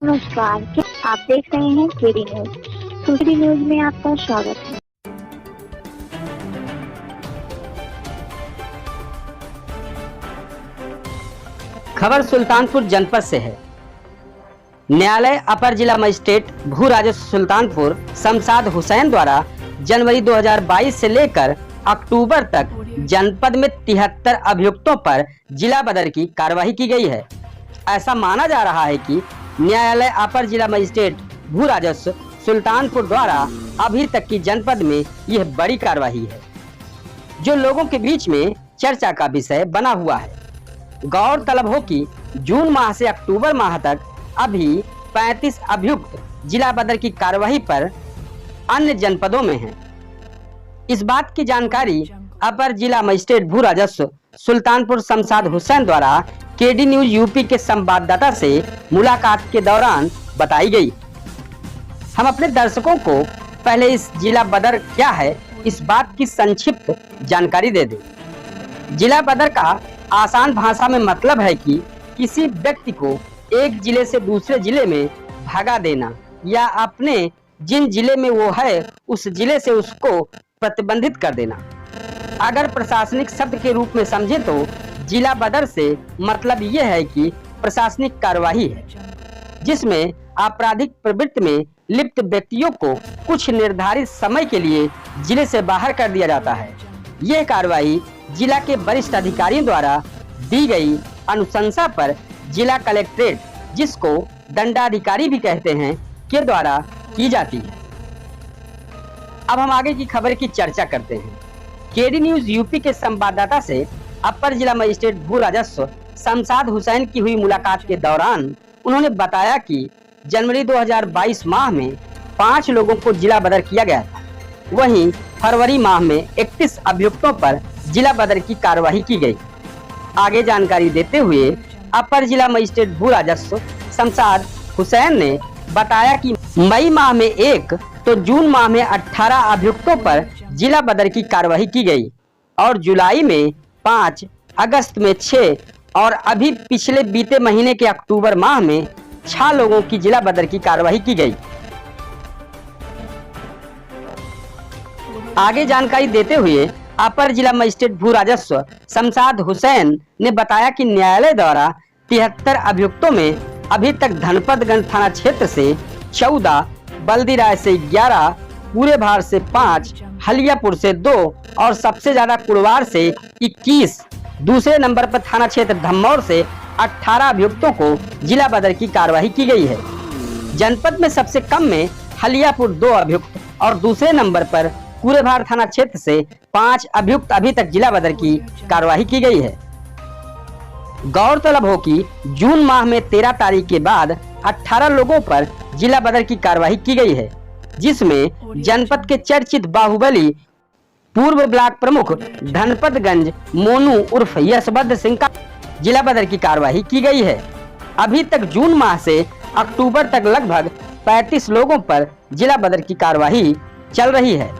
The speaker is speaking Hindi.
नमस्कार, क्या आप देख रहे हैं केडी न्यूज। केडी न्यूज में आपका स्वागत है। खबर सुल्तानपुर जनपद से है। न्यायालय अपर जिला मजिस्ट्रेट भू राजस्व सुल्तानपुर शमशाद हुसैन द्वारा जनवरी 2022 से लेकर अक्टूबर तक जनपद में 73 अभियुक्तों पर जिला बदर की कार्रवाई की गई है। ऐसा माना जा रहा है कि न्यायालय अपर जिला मजिस्ट्रेट भू राजस्व सुल्तानपुर द्वारा अभी तक की जनपद में यह बड़ी कार्रवाई है, जो लोगों के बीच में चर्चा का विषय बना हुआ है। गौरतलब हो कि जून माह से अक्टूबर माह तक अभी 35 अभियुक्त जिला बदर की कार्रवाई पर अन्य जनपदों में हैं। इस बात की जानकारी अपर जिला मजिस्ट्रेट भू राजस्व सुल्तानपुर शमशाद हुसैन द्वारा केडी न्यूज यूपी के संवाददाता से मुलाकात के दौरान बताई गई। हम अपने दर्शकों को पहले इस जिला बदर क्या है इस बात की संक्षिप्त जानकारी दे दें। जिला बदर का आसान भाषा में मतलब है कि किसी व्यक्ति को एक जिले से दूसरे जिले में भगा देना या अपने जिन जिले में वो है उस जिले से उसको प्रतिबंधित कर देना। अगर प्रशासनिक शब्द के रूप में समझे तो जिला बदर से मतलब यह है कि प्रशासनिक कार्यवाही है, जिसमें आपराधिक प्रवृत्ति में लिप्त व्यक्तियों को कुछ निर्धारित समय के लिए जिले से बाहर कर दिया जाता है। यह कार्रवाई जिला के वरिष्ठ अधिकारियों द्वारा दी गई अनुशंसा पर जिला कलेक्ट्रेट, जिसको दंडाधिकारी भी कहते हैं, के द्वारा की जाती है। अब हम आगे की खबर की चर्चा करते हैं। केडी न्यूज यूपी के संवाददाता से अपर जिला मजिस्ट्रेट भू राजस्व शमशाद हुसैन की हुई मुलाकात के दौरान उन्होंने बताया कि जनवरी 2022 माह में 5 लोगों को जिला बदर किया गया था। वहीं फरवरी माह में 31 अभियुक्तों पर जिला बदर की कार्रवाई की गई। आगे जानकारी देते हुए अपर जिला मजिस्ट्रेट भू राजस्व शमशाद हुसैन ने बताया कि मई माह में 1 तो जून माह में 18 अभियुक्तों पर जिला बदर की कार्रवाई की गई और जुलाई में 5, अगस्त में 6 और अभी पिछले बीते महीने के अक्टूबर माह में 6 लोगों की जिला बदर की कार्रवाई की गई। आगे जानकारी देते हुए अपर जिला मजिस्ट्रेट भू राजस्व शमशाद हुसैन ने बताया कि न्यायालय द्वारा 73 अभियुक्तों में अभी तक धनपतगंज थाना क्षेत्र से 14, बल्दीराय से 11, पूरे भार से 5, हलियापुर से 2 और सबसे ज्यादा कुड़वार से 21, दूसरे नंबर पर थाना क्षेत्र धम्मौर से 18 अभियुक्तों को जिला बदर की कार्रवाई की गई है। जनपद में सबसे कम में हलियापुर 2 अभियुक्त और दूसरे नंबर पर पूरे भार थाना क्षेत्र से 5 अभियुक्त अभी तक जिला बदर की कार्रवाई की गई है। गौरतलब हो कि जून माह में 13 तारीख के बाद 18 लोगों पर जिला बदर की कार्रवाई की गई है, जिसमें जनपद के चर्चित बाहुबली पूर्व ब्लॉक प्रमुख धनपतगंज मोनू उर्फ यशवंत सिंह का जिला बदर की कार्रवाई की गई है। अभी तक जून माह से अक्टूबर तक लगभग 35 लोगों पर जिला बदर की कार्रवाई चल रही है।